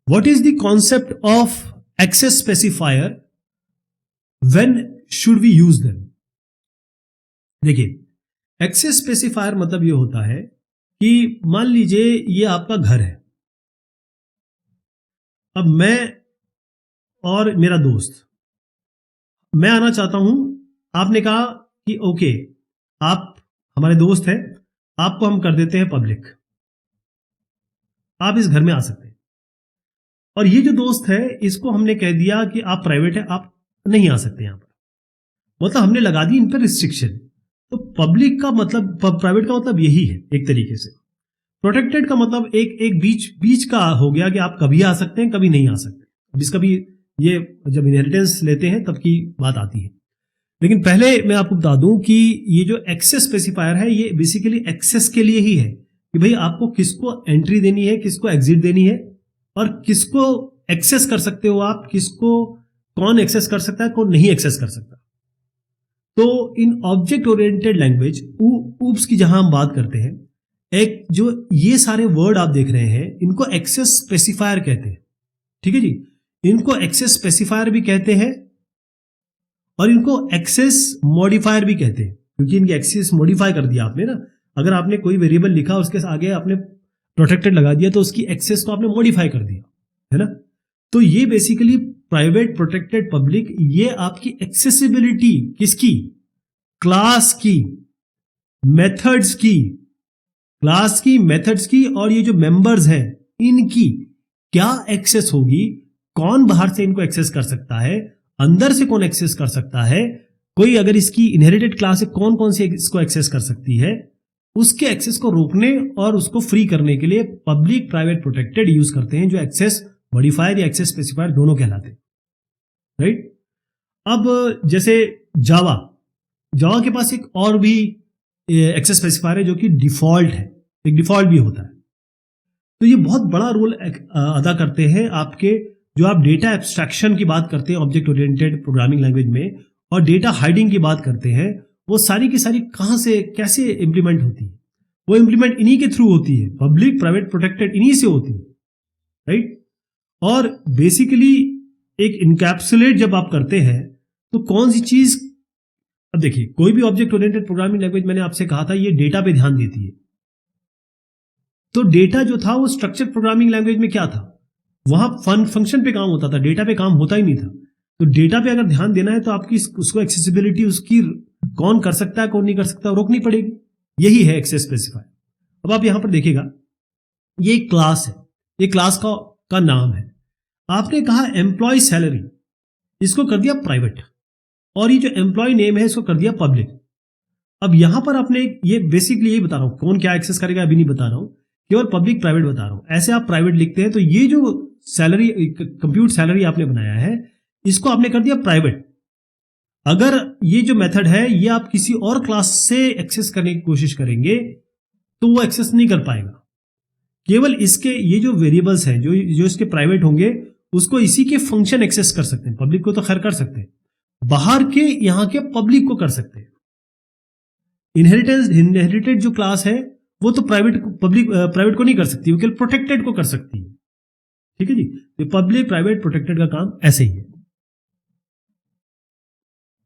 What is the concept of access specifier? When should we use them? देखिए, access specifier मतलब ये होता है कि मान लीजिए ये आपका घर है, अब मैं और मेरा दोस्त, मैं आना चाहता हूं, आपने कहा कि ओके आप हमारे दोस्त हैं, आपको हम कर देते हैं पब्लिक, आप इस घर में आ सकते हैं। और ये जो दोस्त है इसको हमने कह दिया कि आप प्राइवेट है, आप नहीं आ सकते यहां पर, मतलब हमने लगा दी इन पर रिस्ट्रिक्शन। तो पब्लिक का मतलब, प्राइवेट का मतलब यही है एक तरीके से। प्रोटेक्टेड का मतलब एक बीच का हो गया कि आप कभी आ सकते हैं, कभी नहीं आ सकते। जिसका भी ये जब इनहेरिटेंस लेते हैं तब की बात आती है। लेकिन पहले मैं आपको बता दूं कि ये जो एक्सेस स्पेसिफायर है ये बेसिकली एक्सेस के लिए ही है कि भाई आपको किसको एंट्री देनी है, किसको एग्जिट देनी है, और किसको एक्सेस कर सकते हो आप, किसको कौन एक्सेस कर सकता है, कौन नहीं एक्सेस कर सकता। तो इन ऑब्जेक्ट ओरिएंटेड लैंग्वेज ऊप्स की जहां हम बात करते हैं, एक जो ये सारे वर्ड आप देख रहे हैं इनको एक्सेस स्पेसिफायर कहते हैं। ठीक है जी, इनको एक्सेस स्पेसिफायर भी कहते हैं और इनको एक्सेस मॉडिफायर भी कहते हैं, क्योंकि इनकी एक्सेस मॉडिफाई कर दिया आपने ना। अगर आपने कोई वेरिएबल लिखा उसके आगे आपने प्रोटेक्टेड लगा दिया तो उसकी एक्सेस को आपने मॉडिफाई कर दिया, है ना। तो ये बेसिकली प्राइवेट, प्रोटेक्टेड, पब्लिक, ये आपकी एक्सेसिबिलिटी किसकी, क्लास की, मेथड्स की, क्लास की, मेथड्स की, और ये जो मेंबर्स हैं इनकी क्या एक्सेस होगी, कौन बाहर से इनको एक्सेस कर सकता है, अंदर से कौन एक्सेस कर सकता है, कोई अगर इसकी इनहेरिटेड क्लास है कौन कौन सी इसको एक्सेस कर सकती है, उसके एक्सेस को रोकने और उसको फ्री करने के लिए पब्लिक, प्राइवेट, प्रोटेक्टेड यूज करते हैं, जो एक्सेस मॉडिफायर या एक्सेस स्पेसिफायर दोनों कहलाते हैं, राइट। अब जैसे जावा के पास एक और भी एक्सेस स्पेसिफायर है जो कि डिफॉल्ट है, एक डिफॉल्ट भी होता है। तो ये बहुत बड़ा रोल अदा करते हैं आपके, जो आप डेटा एब्स्ट्रैक्शन की बात करते हैं ऑब्जेक्ट ओरिएंटेड प्रोग्रामिंग लैंग्वेज में, और डेटा हाइडिंग की बात करते हैं, वो सारी की सारी कहां से कैसे इंप्लीमेंट होती है, वो इंप्लीमेंट इन्हीं के थ्रू होती है, पब्लिक, प्राइवेट, प्रोटेक्टेड, इन्हीं से होती है, राइट। और बेसिकली एक इनकैप्सुलेट जब आप करते हैं तो कौन सी चीज, अब देखिए कोई भी ऑब्जेक्ट ओरिएंटेड प्रोग्रामिंग लैंग्वेज, मैंने आपसे कहा था ये डेटा पे ध्यान देती है। तो डेटा जो था वो स्ट्रक्चर प्रोग्रामिंग लैंग्वेज में क्या था, वहां फंक्शन पे काम होता था, डेटा पे काम होता ही नहीं था। तो डेटा पे अगर ध्यान देना है तो आपकी उसको एक्सेसिबिलिटी, उसकी कौन कर सकता है कौन नहीं कर सकता, रोकनी पड़ेगी। यही है एक्सेस स्पेसिफायर। अब आप यहां पर देखिएगा, ये एक क्लास है, ये क्लास का नाम है। आपने कहा एम्प्लॉय सैलरी, इसको कर दिया प्राइवेट, और ये जो एम्प्लॉय नेम है इसको कर दिया पब्लिक। अब यहां पर आपने ये बेसिकली यही बता रहा हूं, कौन क्या एक्सेस करेगा अभी नहीं बता रहा हूं, केवल पब्लिक प्राइवेट बता रहा हूं। ऐसे आप प्राइवेट लिखते हैं तो ये जो सैलरी, कंप्यूट सैलरी आपने बनाया है, इसको आपने कर दिया प्राइवेट। अगर ये जो मेथड है ये आप किसी और क्लास से एक्सेस करने की कोशिश करेंगे तो वो एक्सेस नहीं कर पाएगा। केवल इसके ये जो वेरिएबल्स हैं जो इसके प्राइवेट होंगे उसको इसी के फंक्शन एक्सेस कर सकते हैं। पब्लिक को तो खैर कर सकते हैं, बाहर के यहां के पब्लिक को कर सकते हैं। इनहेरिटेड जो क्लास है वो तो प्राइवेट को नहीं कर सकती, वो केवल प्रोटेक्टेड को कर सकती है। ठीक है जी, तो पब्लिक, प्राइवेट, प्रोटेक्टेड का काम ऐसे ही है।